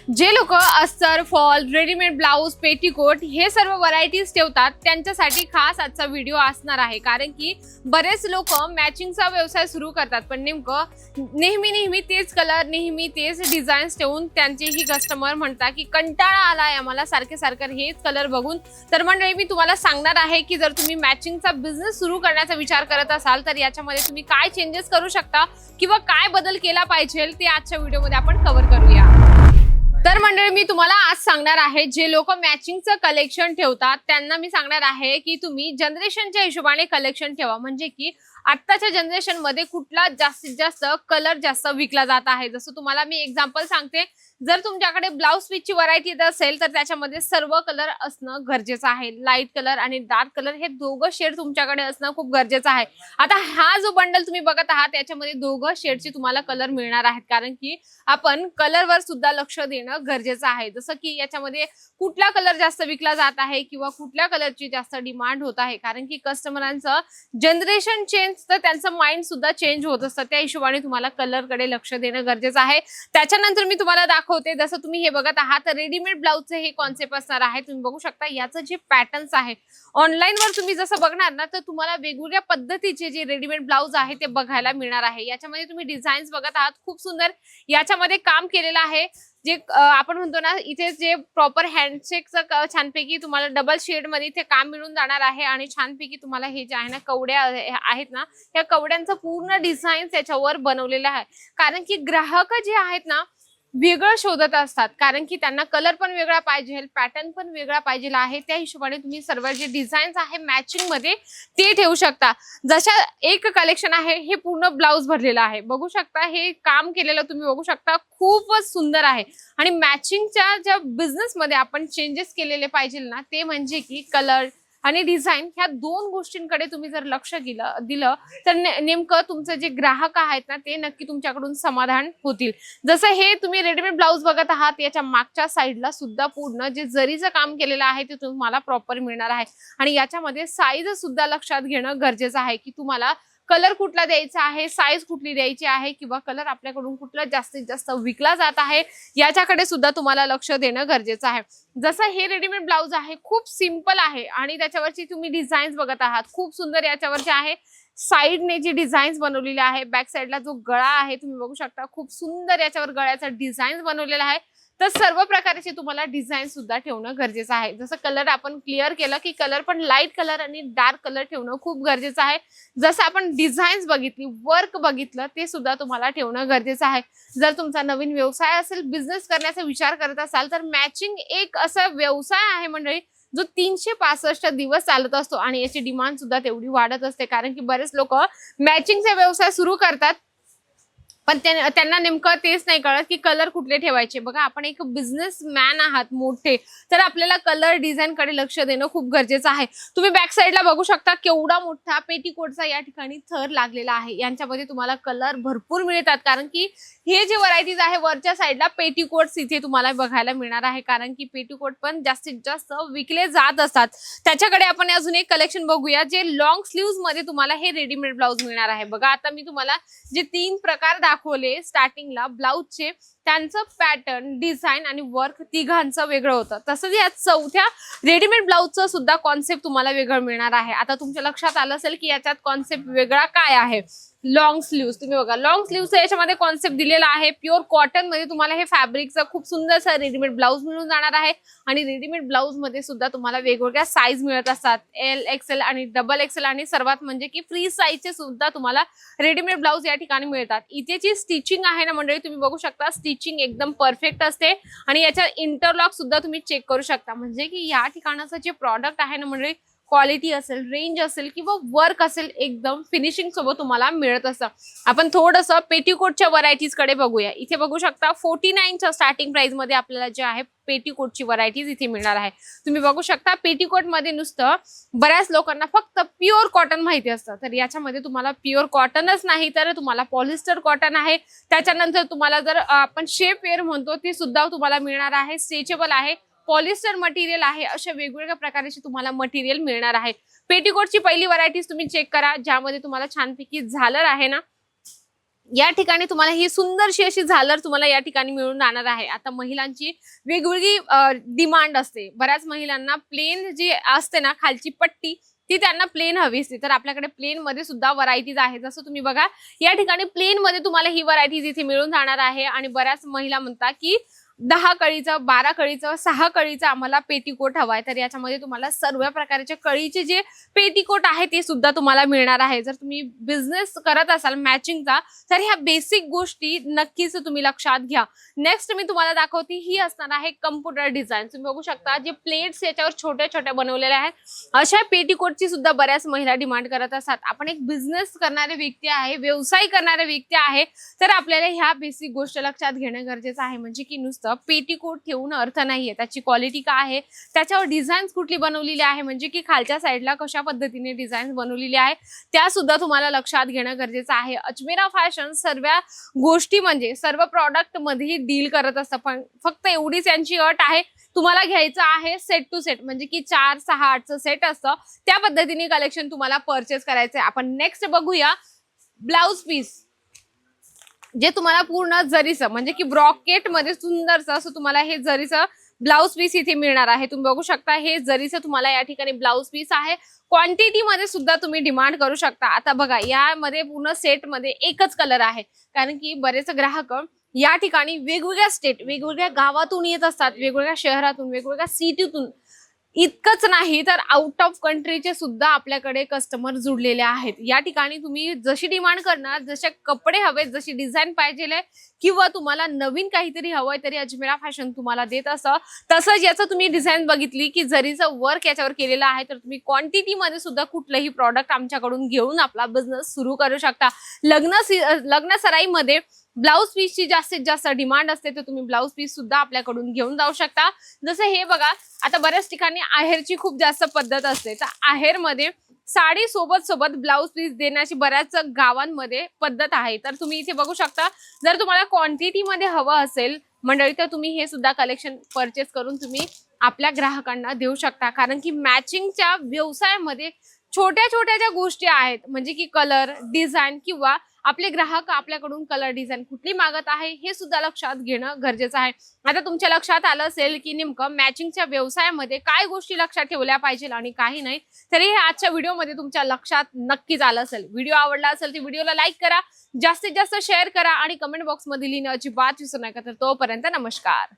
जे लोक अस्तर, फॉल, रेडीमेड ब्लाऊज, पेटीकोट हे सर्व व्हरायटीज ठेवतात त्यांच्यासाठी खास आजचा व्हिडिओ असणार आहे. कारण की बरेच लोक मॅचिंगचा व्यवसाय सुरू करतात, पण नेमकं नेहमी तेच कलर, नेहमी तेच डिझाईन्स ठेवून त्यांचेही कस्टमर म्हणतात की कंटाळा आलाय आम्हाला सारखे हेच कलर बघून. तर मंडळी, मी तुम्हाला सांगणार आहे की जर तुम्ही मॅचिंगचा बिझनेस सुरू करण्याचा विचार करत असाल तर याच्यामध्ये तुम्ही काय चेंजेस करू शकता किंवा काय बदल केला पाहिजे ते आजच्या व्हिडिओमध्ये आपण कव्हर करूया. तर मंडळी, मी तुम्हाला आज सांगणार आहे जे लोक मॅचिंगचं कलेक्शन ठेवतात त्यांना मी सांगणार आहे की तुम्ही जनरेशनच्या हिशोबाने कलेक्शन ठेवा. म्हणजे की आत्ताच्या जनरेशन मध्ये कुठला जास्तीत जास्त कलर जास्त विकला जात आहे. जसं तुम्हाला मी एक्झाम्पल सांगते, जर तुमच्याकडे ब्लाउज पीसची व्हरायटी असेल तर त्याच्यामध्ये सर्व कलर असणं गरजेचं आहे. लाईट कलर आणि डार्क कलर हे दोघं शेड तुमच्याकडे असणं खूप गरजेचं आहे. आता हा जो बंडल तुम्ही बघत आहात त्याच्यामध्ये दोघं शेडचे तुम्हाला कलर मिळणार आहेत, कारण की आपण कलरवर सुद्धा लक्ष देणं गरजेचं आहे. जसं की याच्यामध्ये कुठला कलर जास्त विकला जात आहे किंवा कुठल्या कलरची जास्त डिमांड होत आहे, कारण की कस्टमरांचं जनरेशन चेंज तर त्यांचं माइंड सुद्धा चेंज होत असतं. त्या हिशोबाने तुम्हाला कलर कडे लक्ष देणं गरजेचं आहे. त्याच्यानंतर मी तुम्हाला दाखवते, जसं तुम्ही हे बघत आहात रेडीमेड ब्लाऊजचे हे कॉन्सेप्ट असणार आहे. तुम्ही बघू शकता याचं जे पॅटर्न्स आहे ऑनलाईन वर तुम्ही जसं बघणार ना तर तुम्हाला वेगवेगळ्या पद्धतीचे जे रेडीमेड ब्लाऊज आहे ते बघायला मिळणार आहे. याच्यामध्ये तुम्ही डिझाईन्स बघत आहात, खूप सुंदर याच्यामध्ये काम केलेलं आहे. जे आपण म्हणतो ना, इथे जे प्रॉपर हँडशेकचं छानपैकी तुम्हाला डबल शेड मध्ये इथे काम मिळून जाणार आहे. आणि छानपैकी तुम्हाला हे जे आहे ना कवड्या आहेत ना, या कवड्यांचं पूर्ण डिझाईन त्याच्यावर बनवलेलं आहे. कारण की ग्राहक जे आहेत ना वेगळं शोधत असतात, कारण की त्यांना कलर पण वेगळा पाहिजे, पॅटर्न पण वेगळा पाहिजे आहे. त्या हिशोबाने तुम्ही सर्व जे डिझाईन्स आहे मॅचिंग मध्ये ते ठेवू शकता. जशा एक कलेक्शन आहे हे पूर्ण ब्लाऊज भरलेलं आहे, बघू शकता हे काम केलेलं तुम्ही बघू शकता, खूपच सुंदर आहे. आणि मॅचिंगच्या ज्या बिझनेस मध्ये आपण चेंजेस केलेले पाहिजे ना ते म्हणजे की कलर आणि डिझाईन, ह्या दोन गोष्टींकडे तुम्ही जर लक्ष दिलं तर नेमकं तुमचं जे ग्राहक आहेत ना ते नक्की तुमच्याकडून समाधान होतील. जसं हे तुम्ही रेडीमेड ब्लाऊज बघत आहात, याच्या मागच्या साईडला सुद्धा पूर्ण जे जरीचं काम केलेलं आहे ते तुम्हाला प्रॉपर मिळणार आहे. आणि याच्यामध्ये साईज सुद्धा लक्षात घेणं गरजेचं आहे की तुम्हाला कलर कुठला द्यायचा आहे, साईज कुठली द्यायची आहे, किंवा कलर आपल्याकडून कुठला जास्तीत जास्त विकला जात आहे याच्याकडे सुद्धा तुम्हाला लक्ष देणं गरजेचं आहे. जसं हे रेडीमेड ब्लाऊज आहे खूप सिंपल आहे आणि त्याच्यावरची तुम्ही डिझाईन्स बघत आहात, खूप सुंदर याच्यावरचे आहे. साईडने जी डिझाईन्स बनवलेली आहे, बॅक साईडला जो गळा आहे तुम्ही बघू शकता, खूप सुंदर याच्यावर गळ्याचा डिझाईन्स बनवलेला आहे. तर सर्व प्रकारचे तुम्हाला डिझाईन सुद्धा ठेवणं गरजेचं आहे. जसं कलर आपण क्लिअर केलं की कलर पण लाईट कलर आणि डार्क कलर ठेवणं खूप गरजेचं आहे. जसं आपण डिझाईन्स बघितली, वर्क बघितलं, ते सुद्धा तुम्हाला ठेवणं गरजेचं आहे. जर तुमचा नवीन व्यवसाय असेल, बिझनेस करण्याचा विचार करत असाल तर मॅचिंग एक असा व्यवसाय आहे मंडळी जो 365 दिवस चालत असतो आणि याची डिमांड सुद्धा तेवढी वाढत असते. कारण की बरेच लोक मॅचिंगचे व्यवसाय सुरू करतात पण त्यांना नेमकं तेच नाही कळत की कलर कुठले ठेवायचे. बघा, आपण एक बिझनेसमॅन आहात मोठे, तर आपल्याला कलर डिझाईन कडे लक्ष देणं खूप गरजेचं आहे. तुम्ही बॅक साईडला बघू शकता केवढा मोठा पेटीकोटचा या ठिकाणी थर लागलेला आहे. यांच्यामध्ये तुम्हाला कलर भरपूर मिळतात, कारण की हे जे व्हरायटीज आहे वरच्या साईडला पेटीकोट्स इथे तुम्हाला बघायला मिळणार आहे. कारण की पेटीकोट पण जास्तीत जास्त विकले जात असतात. त्याच्याकडे आपण अजून एक कलेक्शन बघूया जे लॉंग स्लीव्स मध्ये तुम्हाला हे रेडीमेड ब्लाऊज मिळणार आहे. बघा, आता मी तुम्हाला जे 3 प्रकार दाखवले स्टार्टिंगला ब्लाऊजचे, त्यांचं पॅटर्न, डिझाईन आणि वर्क तिघांचं वेगळं होतं. तसंच या चौथ्या रेडीमेड ब्लाऊजचं सुद्धा कॉन्सेप्ट तुम्हाला वेगळं मिळणार आहे. आता तुमच्या लक्षात आलं असेल की याच्यात कॉन्सेप्ट वेगळा काय आहे. लॉंग स्लीव्स तुम्ही बघा, लॉंग स्लीव्हचा याच्यामध्ये कॉन्सेप्ट दिलेला आहे. प्युअर कॉटन मध्ये तुम्हाला हे फॅब्रिकचं खूप सुंदरसा रेडीमेड ब्लाऊज मिळून जाणार आहे. आणि रेडीमेड ब्लाऊज मध्ये सुद्धा तुम्हाला वेगवेगळ्या साईज मिळत असतात, एल, एक्सेल आणि डबल एक्सेल, आणि सर्वात म्हणजे की फ्री साईजचे सुद्धा तुम्हाला रेडीमेड ब्लाऊज या ठिकाणी मिळतात. इथे जी स्टिचिंग आहे ना मंडळी तुम्ही बघू शकता, स्टिचिंग एकदम परफेक्ट असते आणि याच्या इंटरलॉक सुद्धा तुम्ही चेक करू शकता. म्हणजे की या ठिकाणाचं जे प्रॉडक्ट आहे ना मंडळी, क्वालिटी असेल, रेंज असेल किंवा वर्क असेल, एकदम फिनिशिंग सोबत तुम्हाला मिळत असतं. आपण थोडंसं पेटीकोटच्या व्हरायटीज कडे बघूया. इथे बघू शकता 49च्या स्टार्टिंग प्राइस मध्ये आपल्याला जे आहे पेटीकोटची व्हरायटीज इथे मिळणार आहे. तुम्ही बघू शकता पेटीकोट मध्ये नुसतं बऱ्याच लोकांना फक्त प्युअर कॉटन माहिती असतं, तर याच्यामध्ये तुम्हाला प्युअर कॉटनच नाही तर तुम्हाला पॉलिस्टर कॉटन आहे. त्याच्यानंतर तुम्हाला जर आपण शेप वेअर म्हणतो ते सुद्धा तुम्हाला मिळणार आहे, स्ट्रेचेबल आहे, पॉलिस्टर मटेरियल आहे, अशा वेगवेगळ्या प्रकारचे तुम्हाला मटेरियल मिळणार आहे. पेटीकोटची पहिली व्हरायटीज तुम्ही चेक करा, ज्यामध्ये तुम्हाला छानपैकी झालर आहे ना, या ठिकाणी तुम्हाला ही सुंदरशी अशी झालर तुम्हाला या ठिकाणी मिळून जाणार आहे। आता महिलांची वेगवेगळी डिमांड असते, बऱ्याच महिलांना प्लेन जी असते ना खालची पट्टी ती त्यांना प्लेन हवी असते, तर आपल्याकडे प्लेन मध्ये सुद्धा व्हरायटीज आहे। जसं तुम्ही बघा या ठिकाणी प्लेन मध्ये तुम्हाला ही व्हरायटीज इथे मिळून जाणार आहे। आणि बऱ्याच महिला म्हणतात की 10 कळीचं, 12 कळीचं, 6 कळीचं आम्हाला पेटीकोट हवाय, तर याच्यामध्ये तुम्हाला सर्व प्रकारचे कळीचे जे पेटीकोट आहे ते सुद्धा तुम्हाला मिळणार आहे। जर तुम्ही बिझनेस करत असाल मॅचिंगचा तर ह्या बेसिक गोष्टी नक्कीच तुम्ही लक्षात घ्या। नेक्स्ट मी तुम्हाला दाखवते ही असणार आहे कम्प्युटर डिझाईन। तुम्ही बघू शकता जे प्लेट्स याच्यावर छोट्या छोट्या बनवलेल्या आहेत, अशा पेटीकोटची सुद्धा बऱ्याच महिला डिमांड करत असतात। आपण एक बिझनेस करणारे व्यक्ती आहे, व्यवसाय करणारे व्यक्ती आहे, तर आपल्याला ह्या बेसिक गोष्ट लक्षात घेणं गरजेचं आहे। म्हणजे की नुसतं पेटीकोट ठेवून अर्थ नाहीये, त्याची क्वालिटी काय आहे, त्याच्यावर डिझाईन कुठली बनवलेली आहे, म्हणजे की खालच्या साईडला कशा पद्धतीने डिझाईन बनवलेली आहे त्या सुद्धा तुम्हाला लक्षात घेणं गरजेचं आहे। अजमेरा फॅशन सर्व गोष्टी म्हणजे सर्व प्रॉडक्ट मध्ये डील करत असतं, पण फक्त एवढीच यांची अट आहे, तुम्हाला घ्यायचं आहे सेट टू सेट, म्हणजे की 4, 6, 8चं सेट असतं त्या पद्धतीने कलेक्शन तुम्हाला परचेस करायचंय। आपण नेक्स्ट बघूया ब्लाउज पीस, जे तुम्हाला पूर्ण जरीचं म्हणजे की ब्रॉकेट मध्ये सुंदरचं असं तुम्हाला हे जरीचं ब्लाउज पीस इथे मिळणार आहे। तुम्ही बघू शकता हे जरीचं तुम्हाला या ठिकाणी ब्लाउज पीस आहे। क्वांटिटी मध्ये सुद्धा तुम्ही डिमांड करू शकता। आता बघा यामध्ये पूर्ण सेट मध्ये एकच कलर आहे, कारण की बरेच ग्राहक या ठिकाणी वेगवेगळ्या स्टेट, वेगवेगळ्या गावातून येत असतात, वेगवेगळ्या शहरातून, वेगवेगळ्या सिटीतून, इतकंच नाही तर आउट ऑफ कंट्रीचे सुद्धा आपल्याकडे कस्टमर जुडलेले आहेत। या ठिकाणी तुम्ही जशी डिमांड करणार, जसे कपडे हवेत, जशी डिझाईन पाहिजे किंवा तुम्हाला नवीन काहीतरी हवंय तरी अजमेरा फॅशन तुम्हाला देत असं। तसंच याचं तुम्ही डिझाईन बघितली की जरीचं वर्क याच्यावर केलेलं आहे, तर तुम्ही क्वांटिटी मध्ये सुद्धा कुठलंही प्रॉडक्ट आमच्याकडून घेऊन आपला बिझनेस सुरू करू शकता। लग्न सराईमध्ये ब्लाउज पीसची जास्तीत जास्त डिमांड असते, तर तुम्ही ब्लाउज पीस सुद्धा आपल्याकडून घेऊन जाऊ शकता। जसं हे बघा आता बऱ्याच ठिकाणी आहेरची खूप जास्त पद्धत असते, तर आहेरमध्ये साडी सोबत सोबत ब्लाउज पीस देण्याची बऱ्याच गावांमध्ये पद्धत आहे, तर तुम्ही इथे बघू शकता। जर तुम्हाला क्वांटिटी मध्ये हवं असेल मंडळी तर तुम्ही हे सुद्धा कलेक्शन परचेस करून तुम्ही आपल्या ग्राहकांना देऊ शकता, कारण की मॅचिंगच्या व्यवसायामध्ये छोट्या छोट्या ज्या गोष्टी आहेत म्हणजे की कलर, डिझाईन किंवा आपले ग्राहक आपल्याकडून कलर डिझाईन कुठली मागत आहे हे सुद्धा लक्षात घेणं गरजेचं आहे। आता तुमच्या लक्षात आलं असेल की नेमकं मॅचिंगच्या व्यवसायामध्ये काय गोष्टी लक्षात ठेवल्या पाहिजे आणि काही नाही, तरी हे आजच्या व्हिडिओमध्ये तुमच्या लक्षात नक्कीच आलं असेल। व्हिडिओ आवडला असेल तर व्हिडिओला लाईक करा, जास्तीत जास्त शेअर करा आणि कमेंट बॉक्समध्ये लिहिणं अजिबात विसरू नका। तर तोपर्यंत नमस्कार।